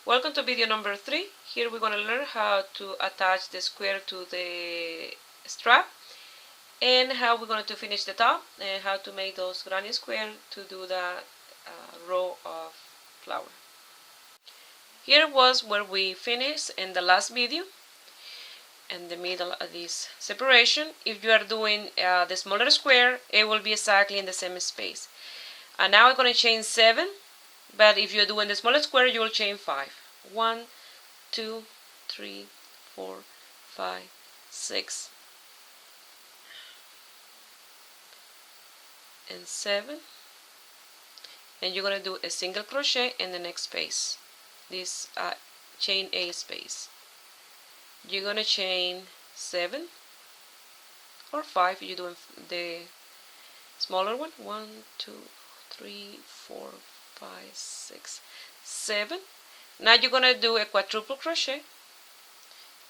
Welcome to video number 3. Here we're going to learn how to attach the square to the strap and how we're going to finish the top and how to make those granny square to do the row of flower. Here was where we finished in the last video, in the middle of this separation. If you are doing the smaller square, it will be exactly in the same space. And now we're going to chain 7. But if you're doing the smaller square, you will chain 5. 1, 2, 3, 4, 5, 6, and 7. And you're going to do a single crochet in the next space. This chain A space. You're going to chain 7 or 5 if you're doing the smaller one. 1, 2, 3, 4, 5, 6, 7. Now you're going to do a quadruple crochet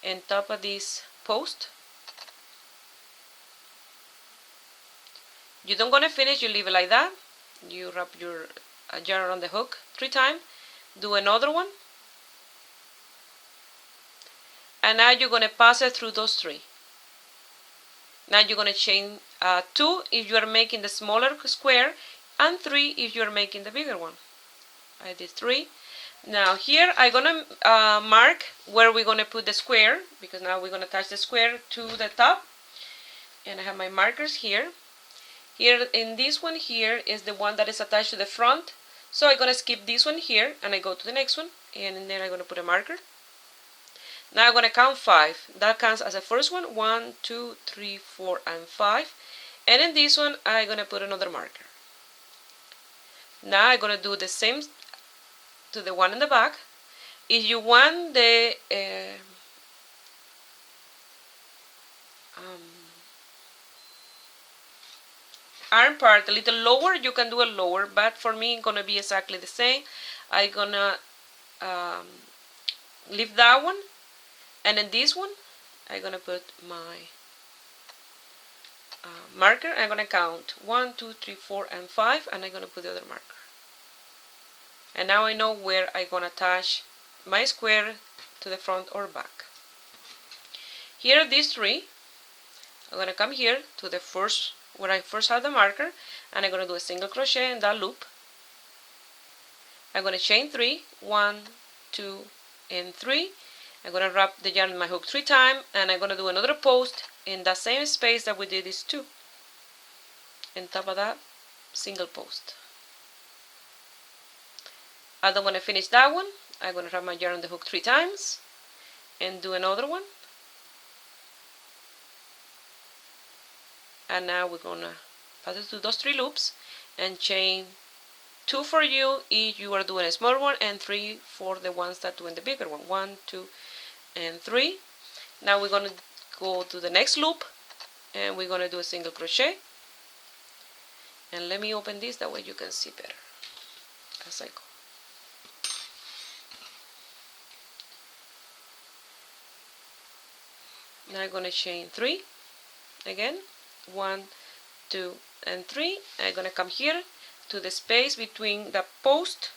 on top of this post. You don't going to finish, you leave it like that. You wrap your yarn around the hook 3 times. Do another one. And now you're going to pass it through those 3. Now you're going to chain 2 if you are making the smaller square, and 3 if you're making the bigger one. I did 3. Now here I'm gonna mark where we're gonna put the square, because now we're gonna attach the square to the top, and I have my markers here. Here in this one here is the one that is attached to the front, so I'm gonna skip this one here and I go to the next one, and then I'm gonna put a marker. Now I'm gonna count 5. That counts as the first one. 1, 2, 3, 4, and 5. And in this one I'm gonna put another marker. Now I'm going to do the same to the one in the back. If you want the arm part a little lower, you can do it lower, but for me it's going to be exactly the same. I'm going to leave that one, and in this one I'm going to put my marker. I'm going to count 1, 2, 3, 4, and 5, and I'm going to put the other marker. And now I know where I'm going to attach my square to the front or back. Here are these 3. I'm going to come here to the first, where I first have the marker, and I'm going to do a single crochet in that loop. I'm going to chain 3, 1, 2, and 3. I'm going to wrap the yarn in my hook 3 times, and I'm going to do another post in that same space that we did these 2. On top of that single post. I'm going to finish that one. I'm going to wrap my yarn on the hook 3 times and do another one. And now we're going to pass it through those 3 loops and chain 2 for you if you are doing a small one, and 3 for the ones that are doing the bigger one. 1, 2, and 3. Now we're going to go to the next loop and we're going to do a single crochet. And let me open this, that way you can see better as I go. Now I'm going to chain 3 again. 1, 2, and 3. I'm going to come here to the space between the post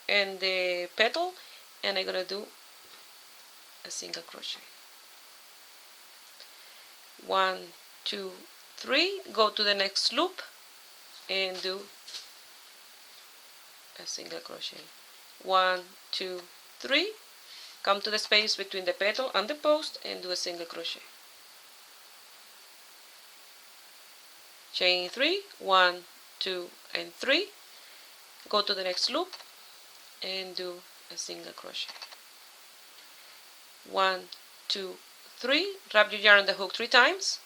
and the petal, and I'm going to do a single crochet. 1, 2, 3. Go to the next loop and do a single crochet. 1, 2, 3. Come to the space between the petal and the post and do a single crochet. Chain 3, 1, 2, and 3. Go to the next loop and do a single crochet. 1, 2, 3. Wrap your yarn on the hook 3 times,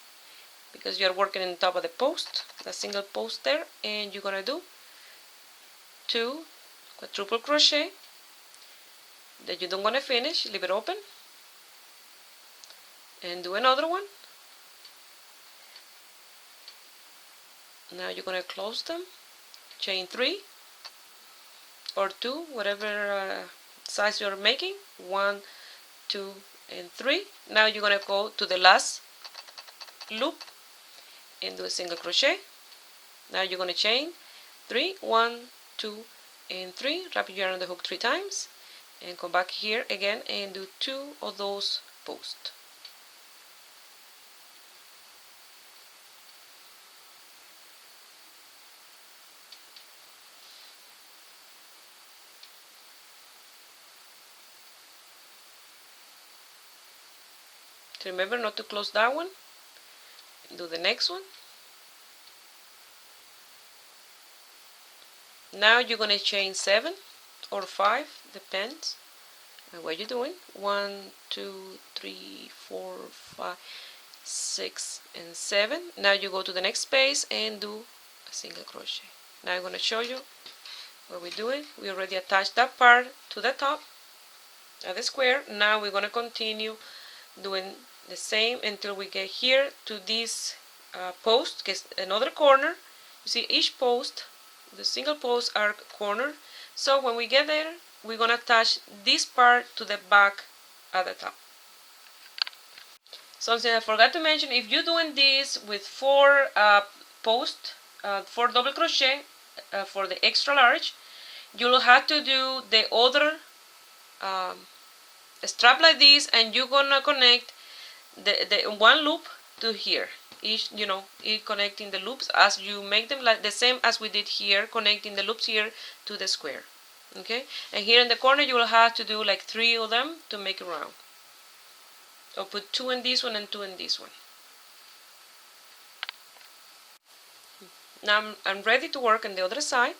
because you are working on top of the post, the single post there, and you're going to do 2 quadruple crochet that you don't want to finish. Leave it open and do another one. Now you're going to close them, chain 3 or 2, whatever size you're making. 1, 2, and 3. Now you're going to go to the last loop and do a single crochet. Now you're going to chain 3, 1, 2, and 3. Wrap your yarn on the hook 3 times and come back here again and do 2 of those posts. Remember not to close that one. Do the next one. Now you're going to chain 7 or 5, depends on what you're doing. 1, 2, 3, 4, 5, 6, and 7. Now you go to the next space and do a single crochet. Now I'm going to show you what we're doing. We already attached that part to the top of the square. Now we're going to continue doing the same until we get here to this post, que es another corner. You see each post, the single posts are cornered. So when we get there, we're going to attach this part to the back at the top. Something I forgot to mention, if you're doing this with 4 posts, 4 double crochet for the extra large, you'll have to do the other strap like this, and you're gonna connect the one loop to here. Each connecting the loops as you make them, like the same as we did here, connecting the loops here to the square. Okay, and here in the corner you will have to do like 3 of them to make it round. Or put 2 in this one and 2 in this one. Now I'm ready to work on the other side.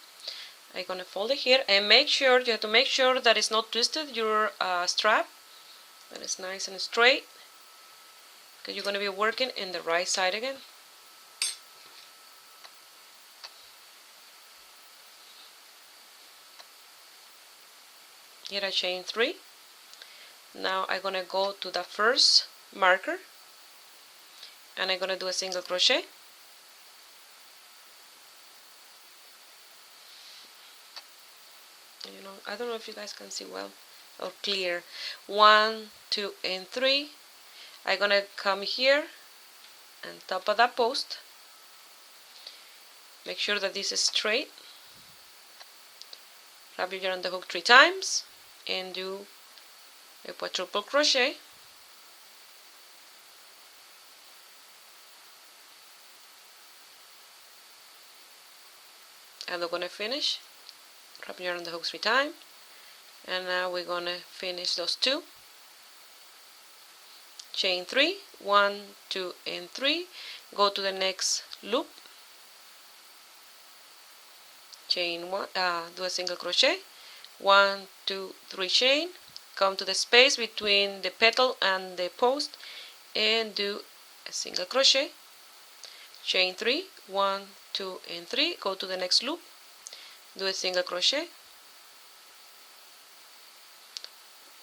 I'm gonna fold it here and you have to make sure that it's not twisted, your strap, that it's nice and straight, because you're gonna be working in the right side again. Here I chain 3. Now I'm gonna go to the first marker and I'm gonna do a single crochet. I don't know if you guys can see well or clear. 1, 2, and 3. I'm gonna come here and top of that post. Make sure that this is straight. Wrap your yarn on the hook 3 times and do a quadruple crochet. And we're gonna finish. Wrap your yarn on the hook 3 times, and now we're gonna finish those 2. Chain 3, 1, 2, and 3. Go to the next loop. Chain 1. Do a single crochet. 1, 2, 3 chain. Come to the space between the petal and the post and do a single crochet. Chain 3, 1, 2, and 3. Go to the next loop. Do a single crochet.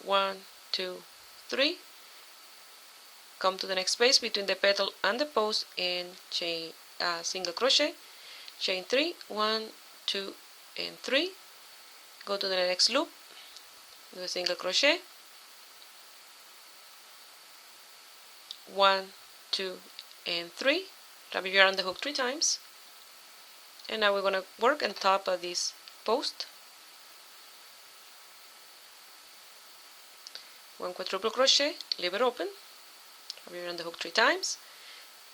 1, 2, 3. Come to the next space between the petal and the post and chain single crochet. Chain 3, 1, 2, and 3. Go to the next loop. Do a single crochet. 1, 2, and 3. Wrap your yarn on the hook 3 times. And now we're going to work on top of this post. 1 quadruple crochet, leave it open, wrap your yarn on the hook 3 times,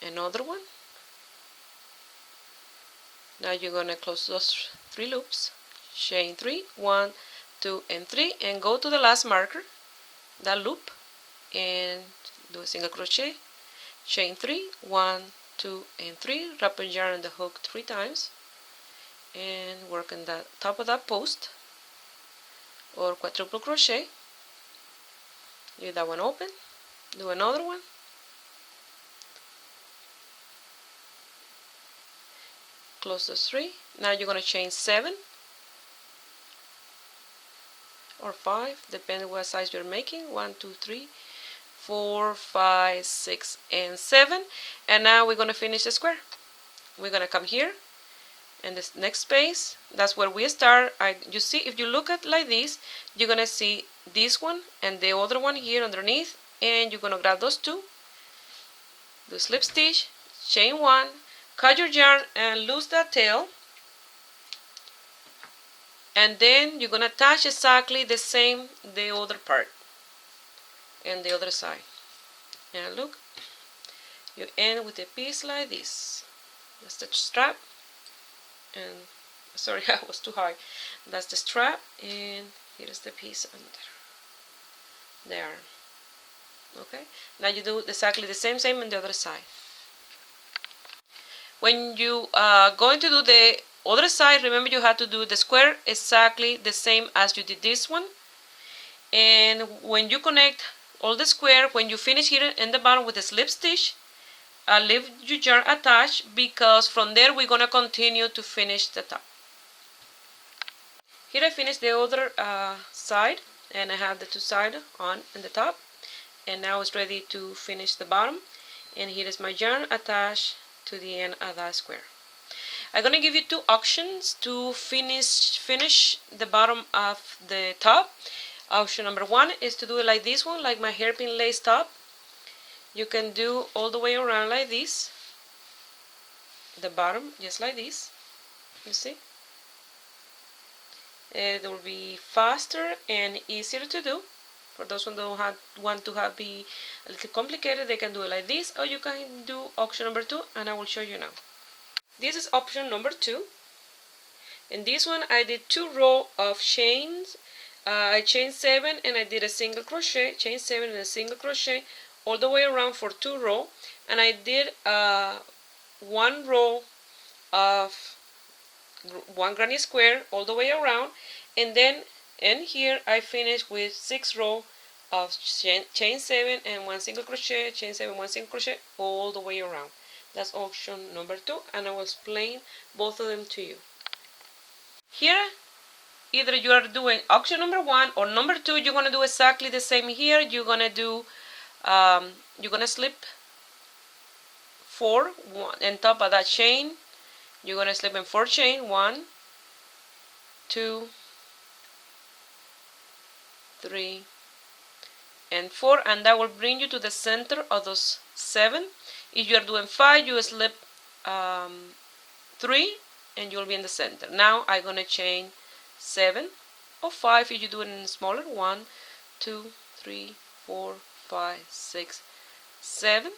another one. Now you're going to close those 3 loops, chain 3, 1, 2, and 3, and go to the last marker, that loop, and do a single crochet, chain 3, 1, 2, and 3, wrap your yarn on the hook 3 times, and work on the top of that post, or quadruple crochet. Leave that one open, do another one, close those 3. Now you're going to chain 7 or 5, depending what size you're making. 1, 2, 3, 4, 5, 6, and 7. And now we're going to finish the square. We're going to come here, and this next space, that's where we start. You see, if you look at like this, you're going to see this one and the other one here underneath, and you're going to grab those 2, do slip stitch, chain 1, cut your yarn and loose that tail, and then you're gonna attach exactly the same the other part and the other side. And look, you end with a piece like this. That's the strap, and sorry, I was too high. That's the strap, and here is the piece under there. Okay, now you do exactly the same on the other side. When you are going to do the other side, remember you have to do the square exactly the same as you did this one. And when you connect all the square, when you finish here in the bottom with the slip stitch, leave your yarn attached, because from there we're gonna continue to finish the top. Here I finished the other side, and I have the two sides on in the top, and now it's ready to finish the bottom. And here is my yarn attached to the end of that square. I'm gonna give you two options to finish the bottom of the top. Option number one is to do it like this one, like my hairpin lace top. You can do all the way around like this, the bottom just like this, you see. It will be faster and easier to do. For those who don't want to be a little complicated, they can do it like this, or you can do option number two, and I will show you now. This is option number two. In this one I did 2 rows of chains. I chained 7 and I did a single crochet, chain 7 and a single crochet all the way around for 2 rows, and I did 1 row of 1 granny square all the way around, and then in here I finished with 6 rows of chain 7 and 1 single crochet, chain 7, 1 single crochet all the way around. That's option number 2, and I will explain both of them to you. Here, either you are doing option number 1 or number 2, you're gonna do exactly the same here. You're gonna do, you're gonna slip 4 on top of that chain. You're gonna slip in 4 chain, 1, 2, 3, and 4, and that will bring you to the center of those 7. If you are doing 5, you slip 3 and you'll be in the center. Now I'm gonna chain 7 or 5 if you do it in smaller. 1, 2, 3, 4, 5, 6, 7,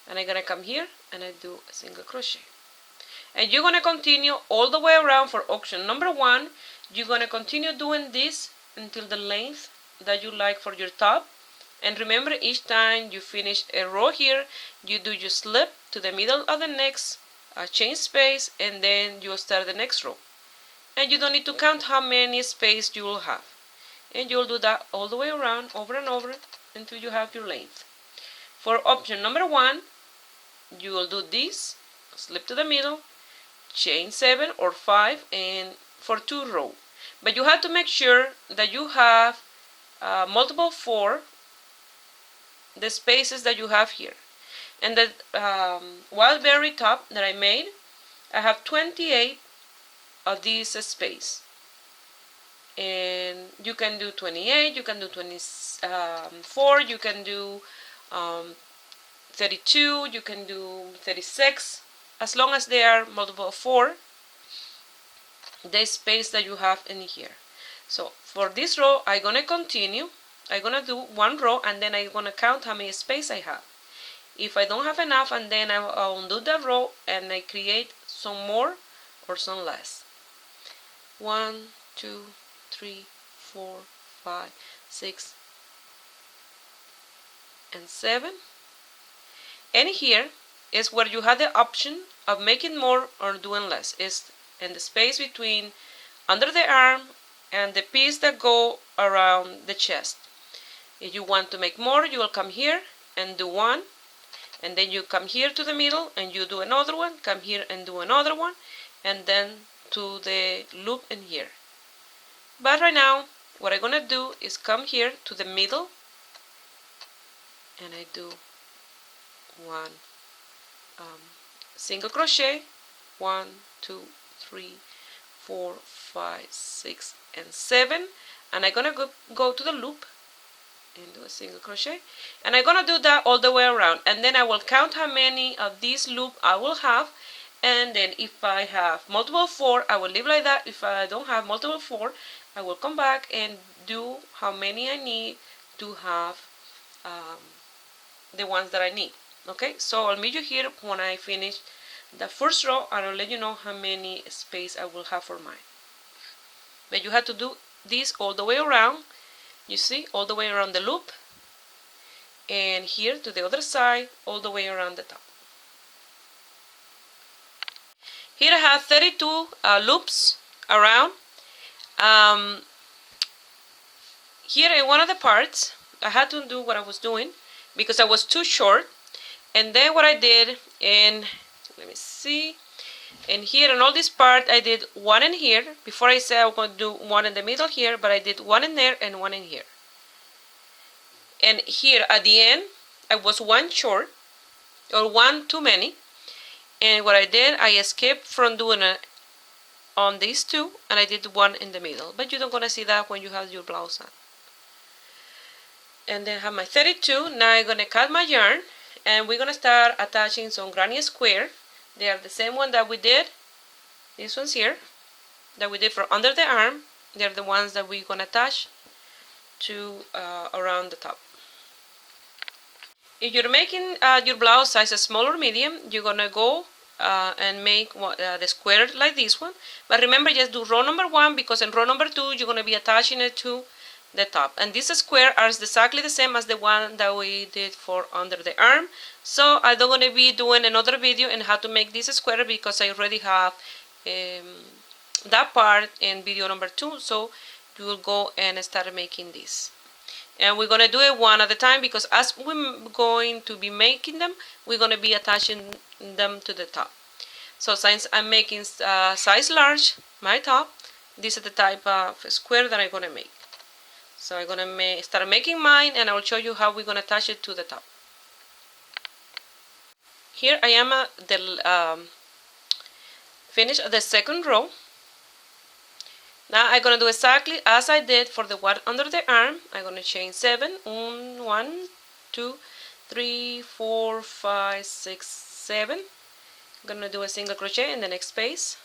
and I'm gonna come here and I do a single crochet. And you're gonna continue all the way around for option number 1. You're gonna continue doing this until the length that you like for your top. And remember, each time you finish a row here, you do your slip to the middle of the next chain space, and then you start the next row. And you don't need to count how many space you will have. And you'll do that all the way around, over and over, until you have your length. For option number 1, you will do this, slip to the middle, chain 7 or 5, and for 2 rows. But you have to make sure that you have multiple 4 the spaces that you have here. And the wild berry top that I made, I have 28 of these space. And you can do 28, you can do 24, you can do 32, you can do 36, as long as they are multiple of 4, the space that you have in here. So for this row, I'm gonna continue. I'm gonna do 1 row, and then I'm gonna count how many space I have. If I don't have enough, and then I'll undo the row and I create some more or some less. 1, 2, 3, 4, 5, 6, and 7. And here is where you have the option of making more or doing less. It's in the space between under the arm and the piece that go around the chest. If you want to make more, you will come here and do 1, and then you come here to the middle and you do another one, come here and do another one, and then to the loop in here. But right now, what I'm gonna do is come here to the middle, and I do 1 single crochet, 1, 2, 3, 4, 5, 6, and 7, and I'm gonna go to the loop and do a single crochet, and I'm gonna do that all the way around, and then I will count how many of these loops I will have, And then if I have multiple 4, I will leave like that. If I don't have multiple 4, I will come back and do how many I need to have the ones that I need. Okay, so I'll meet you here when I finish the first row, and I'll let you know how many space I will have for mine. But you have to do this all the way around, you see, all the way around the loop, and here to the other side, all the way around the top. Here I have 32 loops around. Here in one of the parts, I had to do what I was doing because I was too short. And then what I did, and let me see, and here in all this part, I did one in here. Before I said I was going to do one in the middle here, but I did one in there and one in here. And here at the end, I was one short, or one too many. And what I did, I escaped from doing it on these two, and I did one in the middle. But you're not going to see that when you have your blouse on. And then I have my 32. Now I'm going to cut my yarn, and we're going to start attaching some granny square. They are the same one that we did. These ones here, that we did for under the arm. They're the ones that we're going to attach to around the top. If you're making your blouse size small or medium, you're going to go and make the square like this one. But remember, just do row number 1, because in row number 2, you're going to be attaching it to the top. And this square is exactly the same as the one that we did for under the arm. So I'm not going to be doing another video on how to make this square, because I already have that part in video number 2. So you will go and start making this. And we're going to do it one at a time, because as we're going to be making them, we're going to be attaching them to the top. So since I'm making size large, my top, this is the type of square that I'm going to make. So I'm going to start making mine, and I will show you how we're going to attach it to the top. Here I am at the finish of the second row. Now I'm going to do exactly as I did for the one under the arm. I'm going to chain 7, 1, 2, 3, 4, 5, 6, 7. I'm going to do a single crochet in the next space.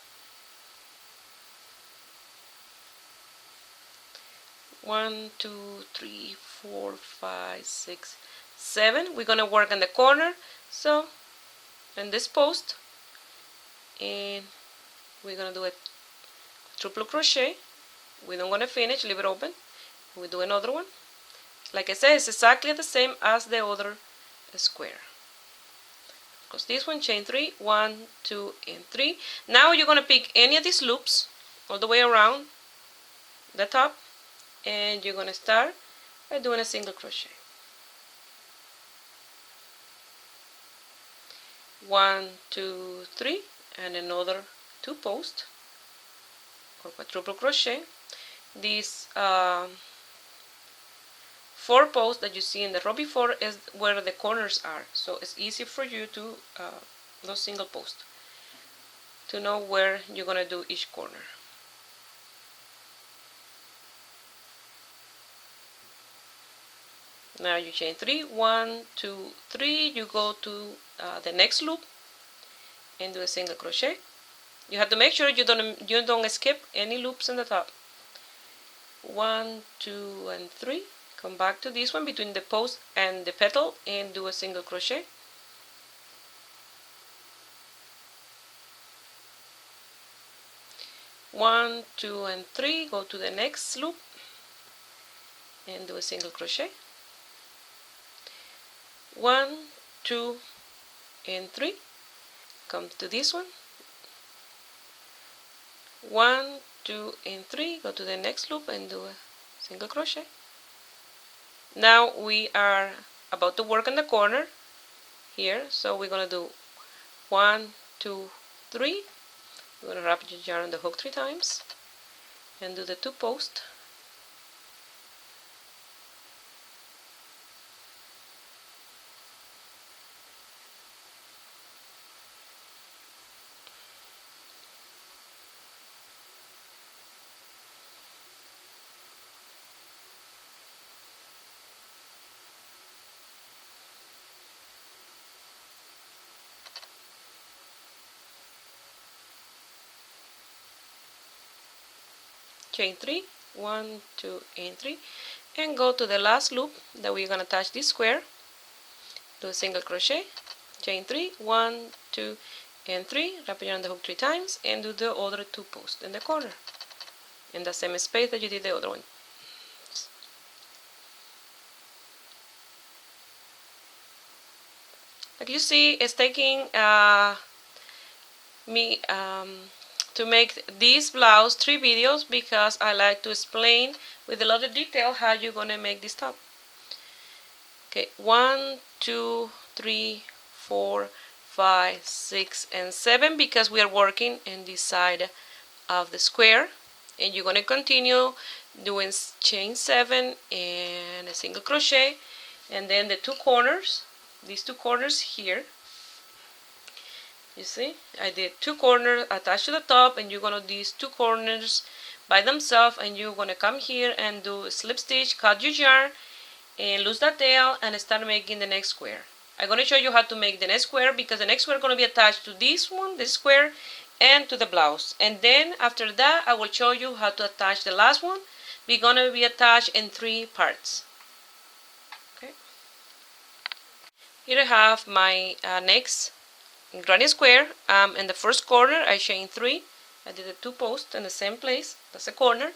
1, 2, 3, 4, 5, 6, 7. We're going to work on the corner, so in this post, and we're going to do a triple crochet. We don't want to finish, leave it open. We do another one. Like I said, it's exactly the same as the other square. Because this one, chain 3, 1, 2, and 3. Now you're going to pick any of these loops all the way around the top, and you're going to start by doing a single crochet. 1, 2, 3, and another 2 posts or quadruple crochet. These 4 posts that you see in the row before is where the corners are, so it's easy for you to those single posts to know where you're going to do each corner. Now you chain 3, 1, 2, 3, you go to the next loop and do a single crochet. You have to make sure you don't skip any loops in the top. 1, 2, and 3. Come back to this one between the post and the petal and do a single crochet. One, 2, and 3. Go to the next loop and do a single crochet. 1, 2, and 3. Come to this one. 1, 2, and 3. Go to the next loop and do a single crochet. Now we are about to work on the corner here, so we're going to do 1, 2, 3. We're going to wrap your yarn on the hook 3 times and do the 2 posts. chain 3, 1, 2, and 3, and go to the last loop that we're going to attach this square. Do a single crochet, chain 3, 1, 2, and 3, wrap it around the hook 3 times, and do the other 2 posts in the corner in the same space that you did the other one. Like you see, it's taking me to make this blouse 3 videos because I like to explain with a lot of detail how you're gonna make this top. Okay, 1, 2, 3, 4, 5, 6, and 7 because we are working in this side of the square, and you're gonna continue doing chain 7 and a single crochet, and then the 2 corners, these 2 corners here. You see, I did 2 corners attached to the top, and you're gonna do these 2 corners by themselves, and you're gonna come here and do a slip stitch, cut your yarn, and lose that tail, and start making the next square. I'm gonna show you how to make the next square because the next square is gonna be attached to this one, this square, and to the blouse. And then after that, I will show you how to attach the last one. We're gonna be attached in 3 parts. Okay. Here I have my next granny square. In the first corner I chain 3. I did the 2 posts in the same place. That's a corner,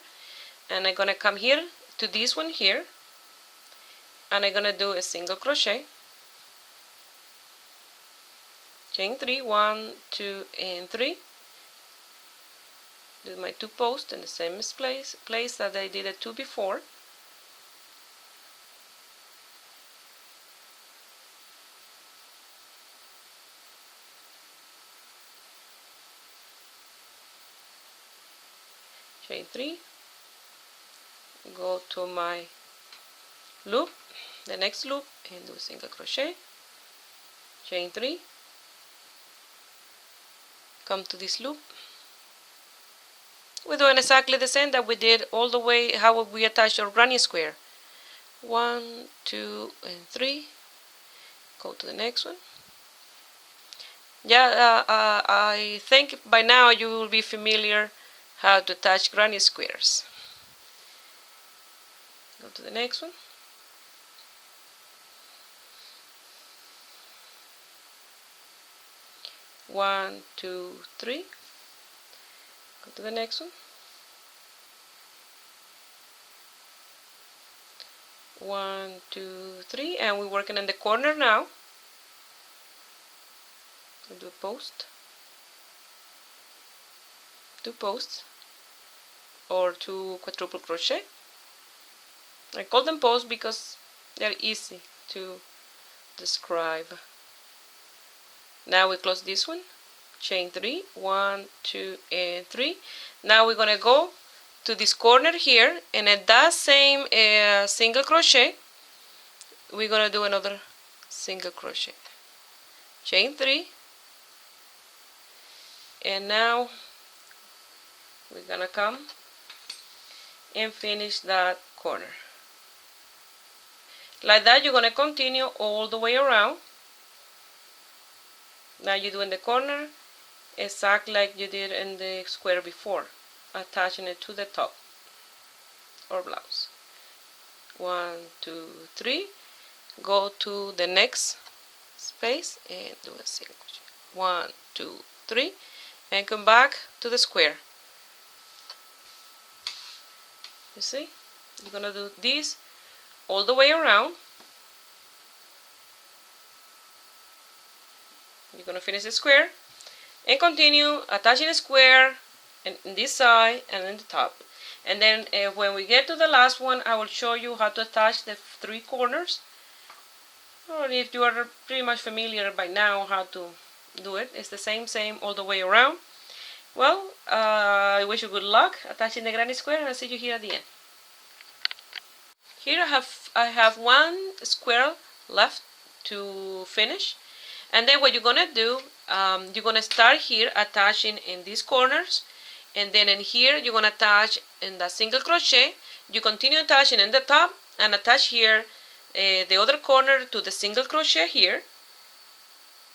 and I'm gonna come here to this one here, and I'm gonna do a single crochet, chain 3, 1, 2, and 3. Do my 2 posts in the same place that I did the 2 before. Chain 3, go to my loop, the next loop, and do a single crochet, chain 3, come to this loop. We're doing exactly the same that we did all the way how we attach our granny square. 1, 2, and 3, go to the next one. Yeah, I think by now you will be familiar how to attach granny squares. Go to the next one. One, 2, 3. Go to the next one. 1, 2, 3, and we're working in the corner now. We'll do a post, 2 posts, or 2 quadruple crochet. I call them posts because they're easy to describe. Now we close this one, chain 3, 1, 2, and 3. Now we're gonna go to this corner here, and at that same single crochet, we're gonna do another single crochet, chain 3, and now we're gonna come and finish that corner. Like that, you're gonna continue all the way around. Now you do in the corner exactly like you did in the square before, attaching it to the top or blouse. 1, 2, 3. Go to the next space and do a single crochet. 1, 2, 3, and come back to the square. You see, you're gonna do this all the way around. You're gonna finish the square and continue attaching the square in this side and in the top. And then when we get to the last one, I will show you how to attach the 3 corners. Or if you are pretty much familiar by now how to do it, it's the same all the way around. Well, I wish you good luck attaching the granny square, and I'll see you here at the end. Here I have 1 square left to finish. And then what you're gonna do, you're gonna start here attaching in these corners, and then in here you're gonna attach in the single crochet. You continue attaching in the top and attach here the other corner to the single crochet here,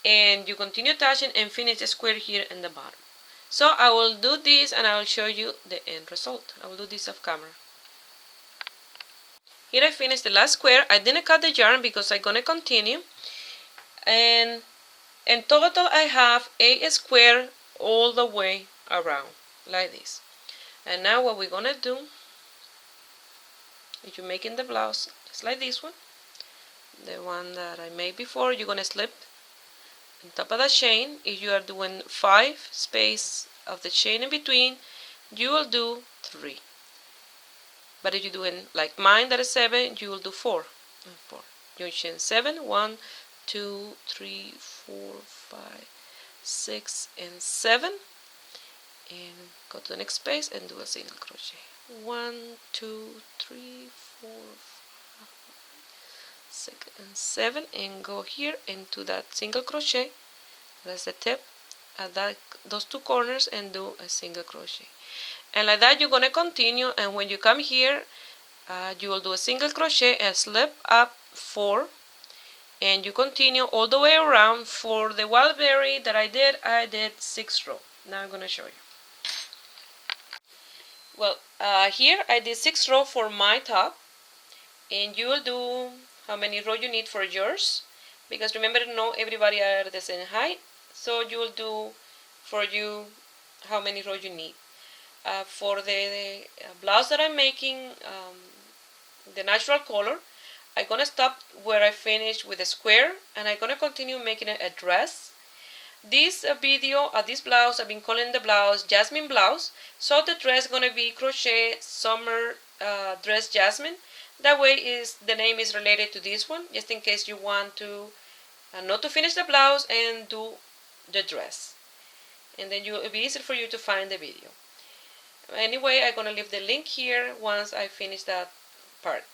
and you continue attaching and finish the square here in the bottom. So I will do this and I will show you the end result. I will do this off camera. Here I finished the last square. I didn't cut the yarn because I'm gonna continue. And in total I have 8 squares all the way around, like this. And now what we're gonna do, if you're making the blouse, just like this one, the one that I made before, you're gonna slip on top of the chain. If you are doing 5 space of the chain in between, you will do 3. But if you're doing like mine that is 7, you will do 4. You chain 7, 1, 2, 3, 4, 5, 6, and 7, and go to the next space and do a single crochet. 1, 2, 3, 4, 5, 6, and 7, and go here into that single crochet. That's the tip at those 2 corners, and do a single crochet. And like that you're gonna continue, and when you come here, you will do a single crochet and slip up 4, and you continue all the way around. For the wild berry that I did 6 rows. Now I'm gonna show you. Well, here I did 6 rows for my top, and you will do how many rows you need for yours, because remember, not everybody are the same height, so you will do for you how many rows you need. For the blouse that I'm making, the natural color, I'm gonna stop where I finished with a square, and I'm gonna continue making it a dress. This video, this blouse, I've been calling the blouse Jasmin blouse. So the dress is gonna be crochet summer dress Jasmin. That way the name is related to this one, just in case you want to not to finish the blouse and do the dress, and then it'll be easier for you to find the video. Anyway, I'm gonna leave the link here once I finish that part.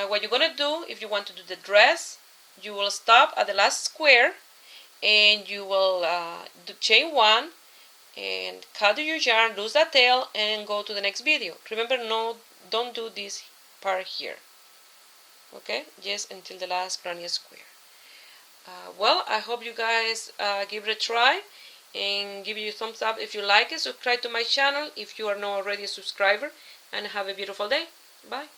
What you're gonna do, if you want to do the dress, you will stop at the last square, and you will do chain 1 and cut your yarn, lose that tail, and go to the next video. Remember, don't do this part here. Okay, just until the last granny square. Well, I hope you guys give it a try, and give you a thumbs up if you like it. Subscribe to my channel if you are not already a subscriber, and have a beautiful day. Bye.